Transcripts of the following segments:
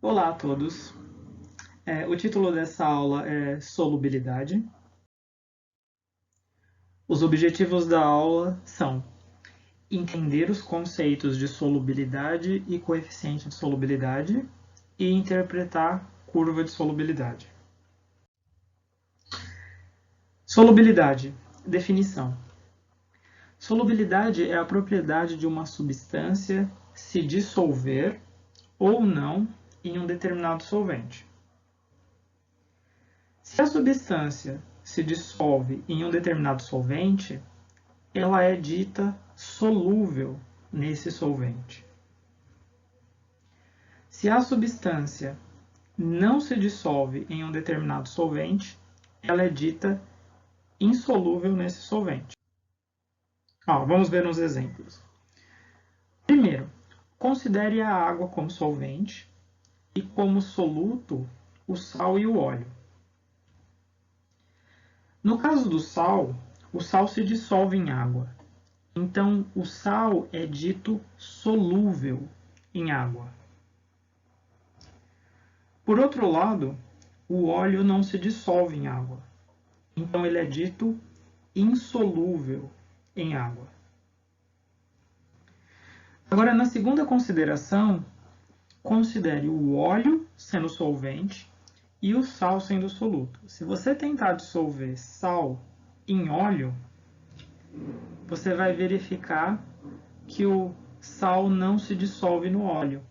Olá a todos. O título dessa aula é Solubilidade. Os objetivos da aula são entender os conceitos de solubilidade e coeficiente de solubilidade e interpretar curva de solubilidade. Solubilidade. Definição. Solubilidade é a propriedade de uma substância se dissolver ou não em um determinado solvente. Se a substância se dissolve em um determinado solvente, ela é dita solúvel nesse solvente. Se a substância não se dissolve em um determinado solvente, ela é dita insolúvel nesse solvente. Vamos ver uns exemplos. Primeiro, considere a água como solvente e como soluto o sal e o óleo. No caso do sal, o sal se dissolve em água. Então, o sal é dito solúvel em água. Por outro lado, o óleo não se dissolve em água. Então, ele é dito insolúvel em água. Agora, na segunda consideração, considere o óleo sendo solvente e o sal sendo soluto. Se você tentar dissolver sal em óleo, você vai verificar que o sal não se dissolve no óleo.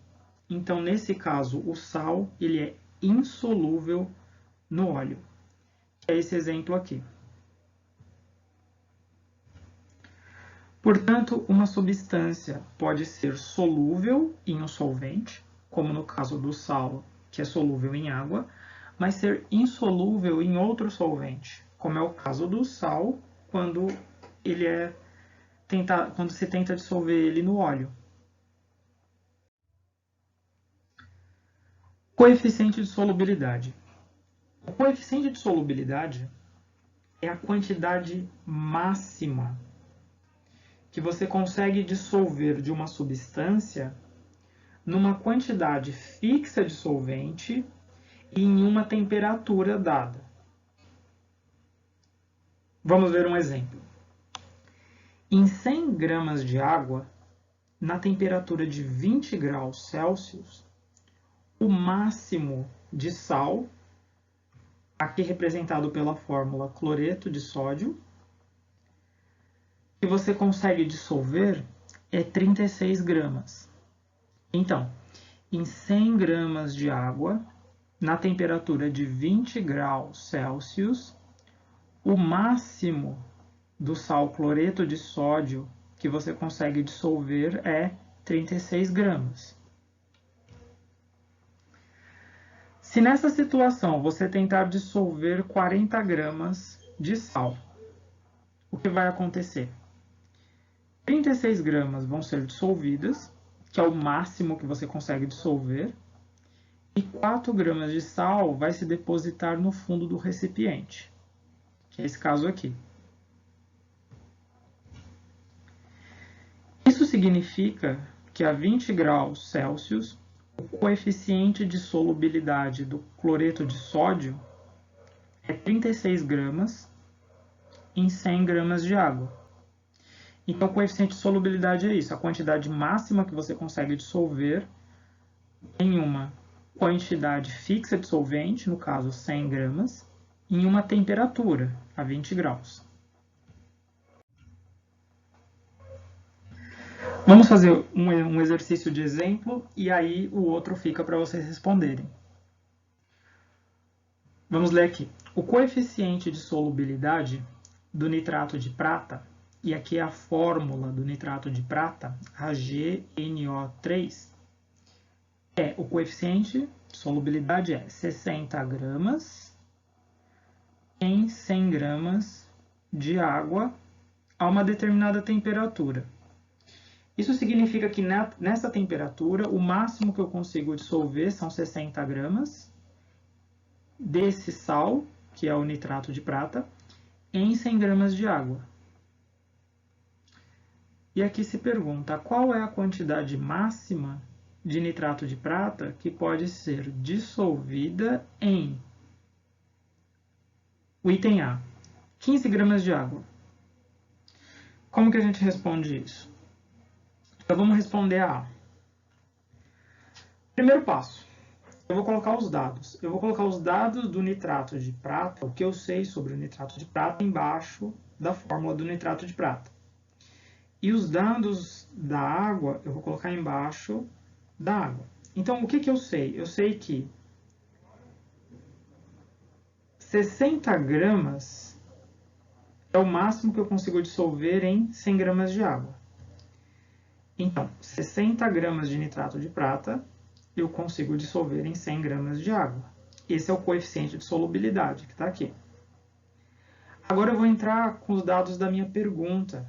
Então, nesse caso, o sal ele é insolúvel no óleo. É esse exemplo aqui. Portanto, uma substância pode ser solúvel em um solvente, como no caso do sal, que é solúvel em água, mas ser insolúvel em outro solvente, como é o caso do sal, quando se tenta dissolver ele no óleo. Coeficiente de solubilidade. O coeficiente de solubilidade é a quantidade máxima que você consegue dissolver de uma substância numa quantidade fixa de solvente e em uma temperatura dada. Vamos ver um exemplo. Em 100 gramas de água, na temperatura de 20 graus Celsius, o máximo de sal, aqui representado pela fórmula cloreto de sódio, que você consegue dissolver é 36 gramas. Então, em 100 gramas de água, na temperatura de 20 graus Celsius, o máximo do sal cloreto de sódio que você consegue dissolver é 36 gramas. Se nessa situação você tentar dissolver 40 gramas de sal, o que vai acontecer? 36 gramas vão ser dissolvidas, que é o máximo que você consegue dissolver, e 4 gramas de sal vai se depositar no fundo do recipiente, que é esse caso aqui. Isso significa que a 20 graus Celsius, o coeficiente de solubilidade do cloreto de sódio é 36 gramas em 100 gramas de água. Então, o coeficiente de solubilidade é isso, a quantidade máxima que você consegue dissolver em uma quantidade fixa de solvente, no caso 100 gramas, em uma temperatura, a 20 graus. Vamos fazer um exercício de exemplo e aí o outro fica para vocês responderem. Vamos ler aqui. O coeficiente de solubilidade do nitrato de prata, e aqui é a fórmula do nitrato de prata, AgNO3, o coeficiente de solubilidade é 60 gramas em 100 gramas de água a uma determinada temperatura. Isso significa que nessa temperatura, o máximo que eu consigo dissolver são 60 gramas desse sal, que é o nitrato de prata, em 100 gramas de água. E aqui se pergunta, qual é a quantidade máxima de nitrato de prata que pode ser dissolvida em o item A, 15 gramas de água. Como que a gente responde isso? Então vamos responder a A. Primeiro passo, eu vou colocar os dados. Eu vou colocar os dados do nitrato de prata, o que eu sei sobre o nitrato de prata, embaixo da fórmula do nitrato de prata. E os dados da água, eu vou colocar embaixo da água. Então, o que eu sei? Eu sei que 60 gramas é o máximo que eu consigo dissolver em 100 gramas de água. Então, 60 gramas de nitrato de prata eu consigo dissolver em 100 gramas de água. Esse é o coeficiente de solubilidade que está aqui. Agora eu vou entrar com os dados da minha pergunta.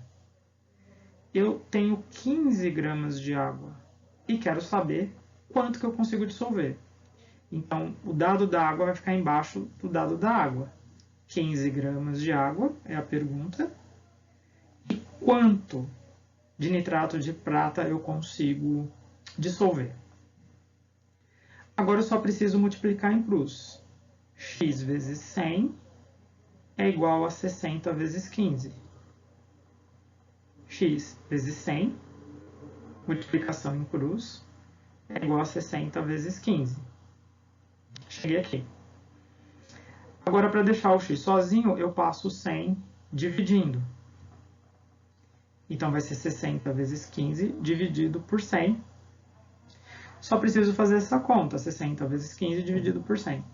Eu tenho 15 gramas de água e quero saber quanto que eu consigo dissolver. Então, o dado da água vai ficar embaixo do dado da água. 15 gramas de água é a pergunta. E quanto de nitrato de prata eu consigo dissolver? Agora eu só preciso multiplicar em cruz. X vezes 100 é igual a 60 vezes 15. X vezes 100, multiplicação em cruz, é igual a 60 vezes 15. Cheguei aqui. Agora, para deixar o x sozinho, eu passo 100 dividindo. Então, vai ser 60 vezes 15 dividido por 100. Só preciso fazer essa conta, 60 vezes 15 dividido por 100.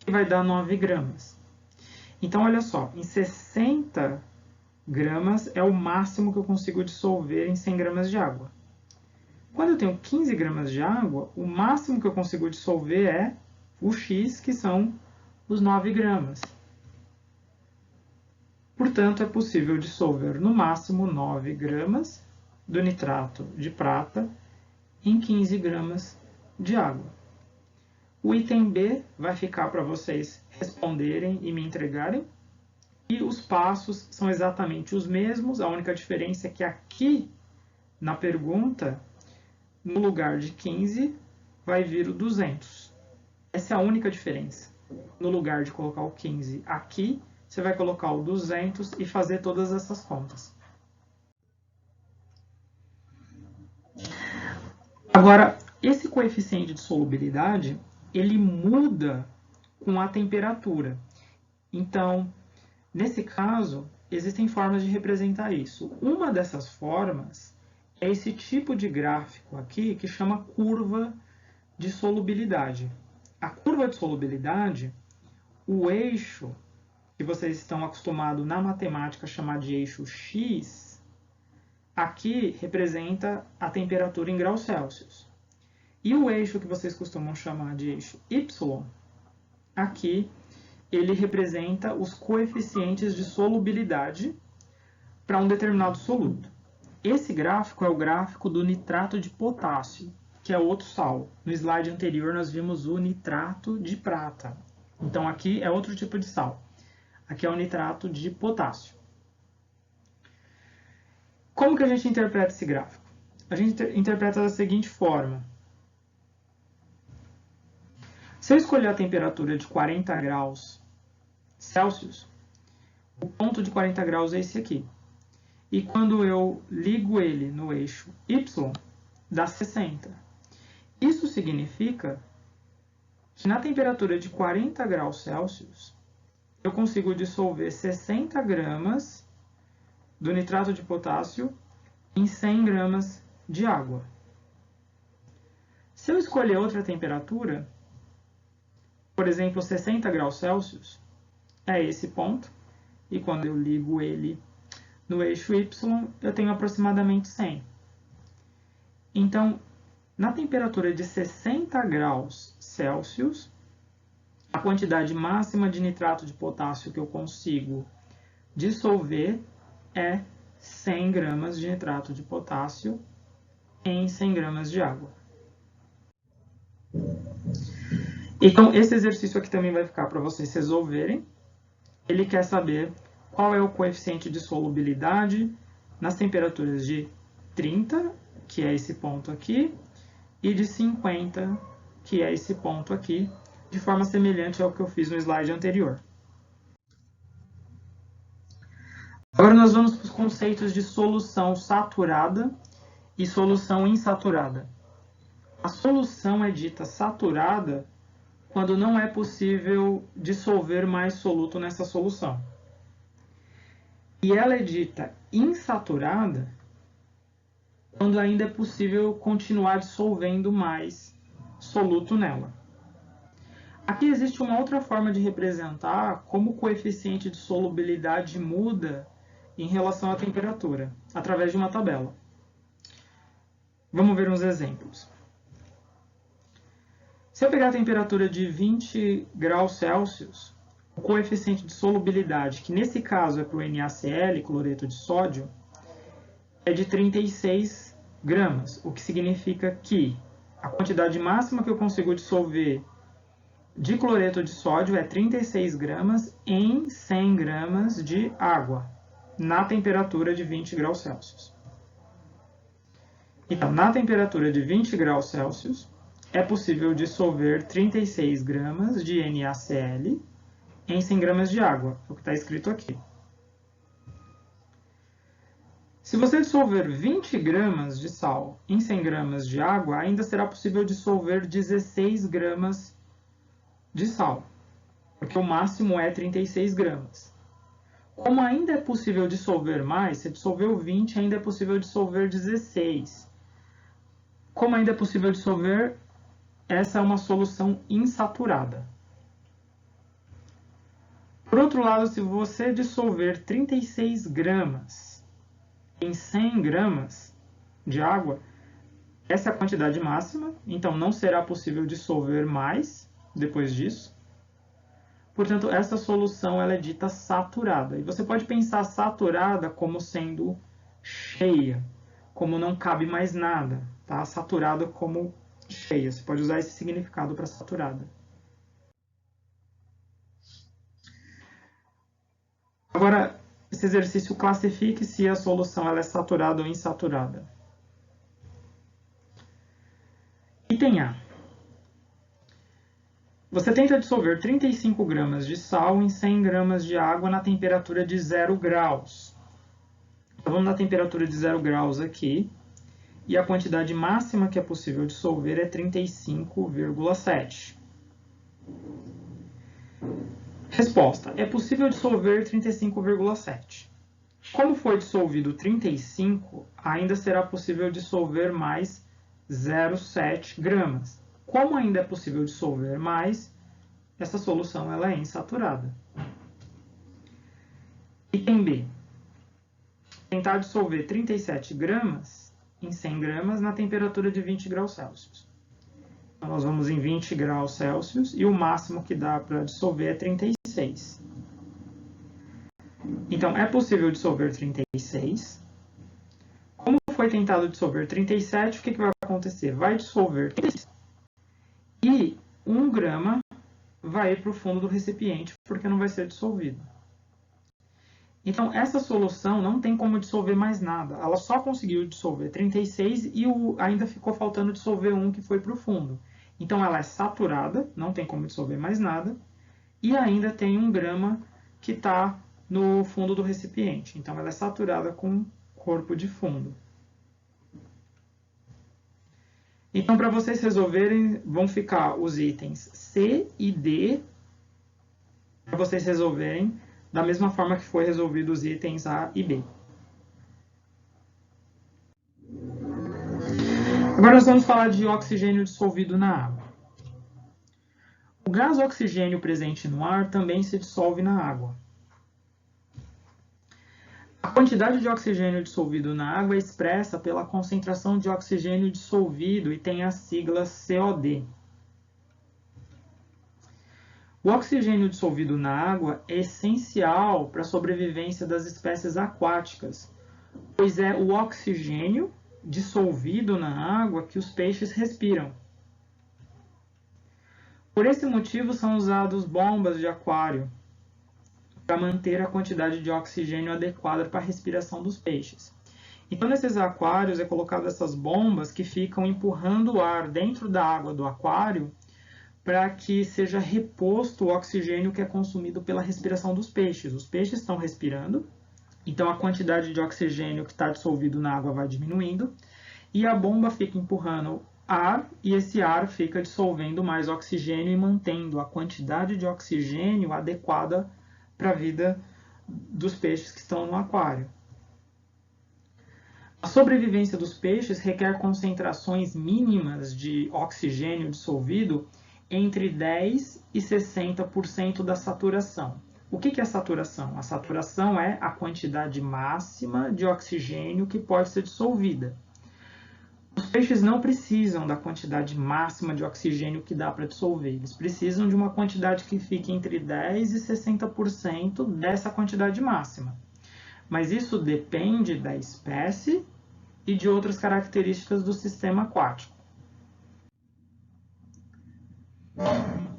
Que vai dar 9 gramas. Então, olha só, em 60 gramas é o máximo que eu consigo dissolver em 100 gramas de água. Quando eu tenho 15 gramas de água, o máximo que eu consigo dissolver é o x, que são os 9 gramas. Portanto, é possível dissolver no máximo 9 gramas do nitrato de prata em 15 gramas de água. O item B vai ficar para vocês responderem e me entregarem. E os passos são exatamente os mesmos. A única diferença é que aqui, na pergunta, no lugar de 15, vai vir o 200. Essa é a única diferença. No lugar de colocar o 15 aqui, você vai colocar o 200 e fazer todas essas contas. Agora, esse coeficiente de solubilidade, ele muda com a temperatura. Então, nesse caso, existem formas de representar isso. Uma dessas formas é esse tipo de gráfico aqui, que chama curva de solubilidade. A curva de solubilidade, o eixo que vocês estão acostumados na matemática a chamar de eixo X, aqui representa a temperatura em graus Celsius. E o eixo que vocês costumam chamar de eixo Y, aqui ele representa os coeficientes de solubilidade para um determinado soluto. Esse gráfico é o gráfico do nitrato de potássio, que é outro sal. No slide anterior nós vimos o nitrato de prata. Então aqui é outro tipo de sal. Aqui é o nitrato de potássio. Como que a gente interpreta esse gráfico? A gente interpreta da seguinte forma. Se eu escolher a temperatura de 40 graus Celsius, o ponto de 40 graus é esse aqui. E quando eu ligo ele no eixo Y, dá 60. Isso significa que na temperatura de 40 graus Celsius, eu consigo dissolver 60 gramas do nitrato de potássio em 100 gramas de água. Se eu escolher outra temperatura, por exemplo, 60 graus Celsius, é esse ponto, e quando eu ligo ele no eixo Y, eu tenho aproximadamente 100. Então, na temperatura de 60 graus Celsius, a quantidade máxima de nitrato de potássio que eu consigo dissolver é 100 gramas de nitrato de potássio em 100 gramas de água. Então, esse exercício aqui também vai ficar para vocês resolverem. Ele quer saber qual é o coeficiente de solubilidade nas temperaturas de 30, que é esse ponto aqui, e de 50, que é esse ponto aqui, de forma semelhante ao que eu fiz no slide anterior. Agora nós vamos para os conceitos de solução saturada e solução insaturada. A solução é dita saturada quando não é possível dissolver mais soluto nessa solução. E ela é dita insaturada quando ainda é possível continuar dissolvendo mais soluto nela. Aqui existe uma outra forma de representar como o coeficiente de solubilidade muda em relação à temperatura, através de uma tabela. Vamos ver uns exemplos. Se eu pegar a temperatura de 20 graus Celsius, o coeficiente de solubilidade, que nesse caso é para o NaCl, cloreto de sódio, é de 36 gramas, o que significa que a quantidade máxima que eu consigo dissolver de cloreto de sódio é 36 gramas em 100 gramas de água, na temperatura de 20 graus Celsius. Então, na temperatura de 20 graus Celsius, é possível dissolver 36 gramas de NaCl em 100 gramas de água, é o que está escrito aqui. Se você dissolver 20 gramas de sal em 100 gramas de água, ainda será possível dissolver 16 gramas de sal, porque o máximo é 36 gramas. Como ainda é possível dissolver mais, se dissolveu 20, ainda é possível dissolver 16. Como ainda é possível dissolver, essa é uma solução insaturada. Por outro lado, se você dissolver 36 gramas em 100 gramas de água, essa é a quantidade máxima, então não será possível dissolver mais depois disso. Portanto, essa solução ela é dita saturada. E você pode pensar saturada como sendo cheia, como não cabe mais nada. Tá? Saturada como cheia. Você pode usar esse significado para saturada. Agora, esse exercício classifique se a solução ela é saturada ou insaturada. Item A. Você tenta dissolver 35 gramas de sal em 100 gramas de água na temperatura de 0 graus. Então, vamos na temperatura de 0 graus aqui. E a quantidade máxima que é possível dissolver é 35,7. Resposta. É possível dissolver 35,7. Como foi dissolvido 35, ainda será possível dissolver mais 0,7 gramas. Como ainda é possível dissolver mais, essa solução ela é insaturada. Item B. Tentar dissolver 37 gramas em 100 gramas na temperatura de 20 graus Celsius. Então, nós vamos em 20 graus Celsius e o máximo que dá para dissolver é 36. Então, é possível dissolver 36. Como foi tentado dissolver 37, o que vai acontecer? Vai dissolver 36 e 1 grama vai ir para o fundo do recipiente, porque não vai ser dissolvido. Então, essa solução não tem como dissolver mais nada. Ela só conseguiu dissolver 36 e ainda ficou faltando dissolver 1 que foi para o fundo. Então, ela é saturada, não tem como dissolver mais nada. E ainda tem 1 grama que está no fundo do recipiente. Então, ela é saturada com corpo de fundo. Então, para vocês resolverem, vão ficar os itens C e D, para vocês resolverem da mesma forma que foi resolvido os itens A e B. Agora nós vamos falar de oxigênio dissolvido na água. O gás oxigênio presente no ar também se dissolve na água. A quantidade de oxigênio dissolvido na água é expressa pela concentração de oxigênio dissolvido e tem a sigla COD. O oxigênio dissolvido na água é essencial para a sobrevivência das espécies aquáticas, pois é o oxigênio dissolvido na água que os peixes respiram. Por esse motivo são usadas bombas de aquário para manter a quantidade de oxigênio adequada para a respiração dos peixes. Então, nesses aquários é colocado essas bombas que ficam empurrando o ar dentro da água do aquário para que seja reposto o oxigênio que é consumido pela respiração dos peixes. Os peixes estão respirando, então a quantidade de oxigênio que está dissolvido na água vai diminuindo, e a bomba fica empurrando ar, e esse ar fica dissolvendo mais oxigênio e mantendo a quantidade de oxigênio adequada para a vida dos peixes que estão no aquário. A sobrevivência dos peixes requer concentrações mínimas de oxigênio dissolvido entre 10% e 60% da saturação. O que é saturação? A saturação é a quantidade máxima de oxigênio que pode ser dissolvida. Os peixes não precisam da quantidade máxima de oxigênio que dá para dissolver. Eles precisam de uma quantidade que fique entre 10% e 60% dessa quantidade máxima. Mas isso depende da espécie e de outras características do sistema aquático.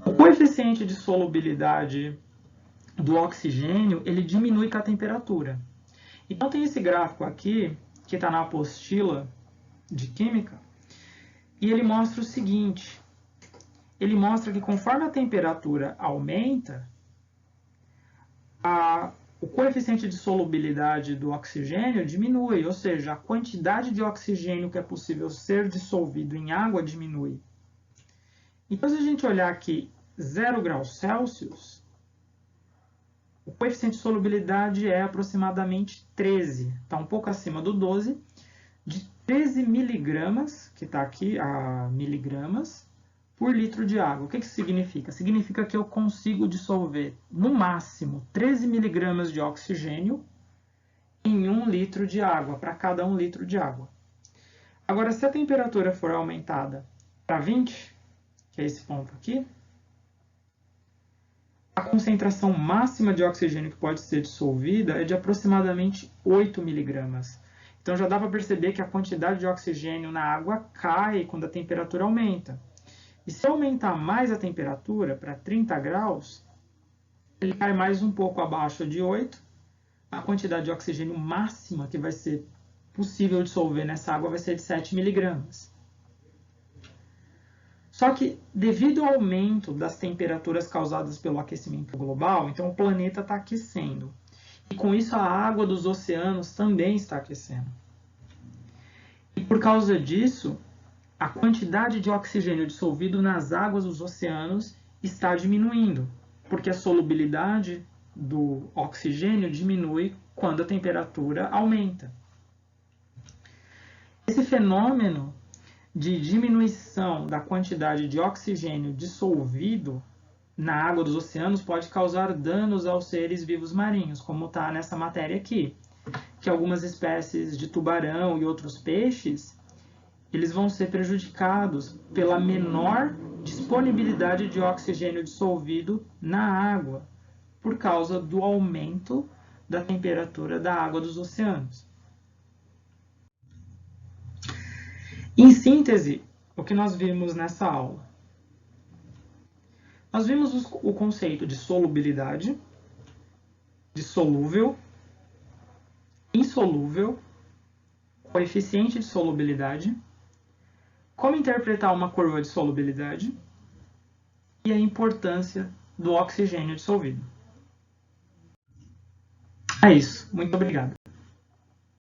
O coeficiente de solubilidade do oxigênio, ele diminui com a temperatura. Então tem esse gráfico aqui, que está na apostila de química, e ele mostra o seguinte: ele mostra que conforme a temperatura aumenta, o coeficiente de solubilidade do oxigênio diminui, ou seja, a quantidade de oxigênio que é possível ser dissolvido em água diminui. Então, se a gente olhar aqui 0 graus Celsius, o coeficiente de solubilidade é aproximadamente 13, está um pouco acima do 12, de 13 miligramas, que está aqui, miligramas, por litro de água. O que isso significa? Significa que eu consigo dissolver, no máximo, 13 miligramas de oxigênio em 1 litro de água, para cada 1 litro de água. Agora, se a temperatura for aumentada para 20, que é esse ponto aqui, a concentração máxima de oxigênio que pode ser dissolvida é de aproximadamente 8 miligramas. Então já dá para perceber que a quantidade de oxigênio na água cai quando a temperatura aumenta. E se aumentar mais a temperatura para 30 graus, ele cai mais um pouco abaixo de 8. A quantidade de oxigênio máxima que vai ser possível dissolver nessa água vai ser de 7 miligramas. Só que, devido ao aumento das temperaturas causadas pelo aquecimento global, então o planeta está aquecendo. E com isso a água dos oceanos também está aquecendo. E por causa disso, a quantidade de oxigênio dissolvido nas águas dos oceanos está diminuindo, porque a solubilidade do oxigênio diminui quando a temperatura aumenta. Esse fenômeno de diminuição da quantidade de oxigênio dissolvido na água dos oceanos pode causar danos aos seres vivos marinhos, como está nessa matéria aqui, que algumas espécies de tubarão e outros peixes eles vão ser prejudicados pela menor disponibilidade de oxigênio dissolvido na água, por causa do aumento da temperatura da água dos oceanos. Em síntese, o que nós vimos nessa aula? Nós vimos o conceito de solubilidade, de solúvel, insolúvel, coeficiente de solubilidade, como interpretar uma curva de solubilidade e a importância do oxigênio dissolvido. É isso. Muito obrigado.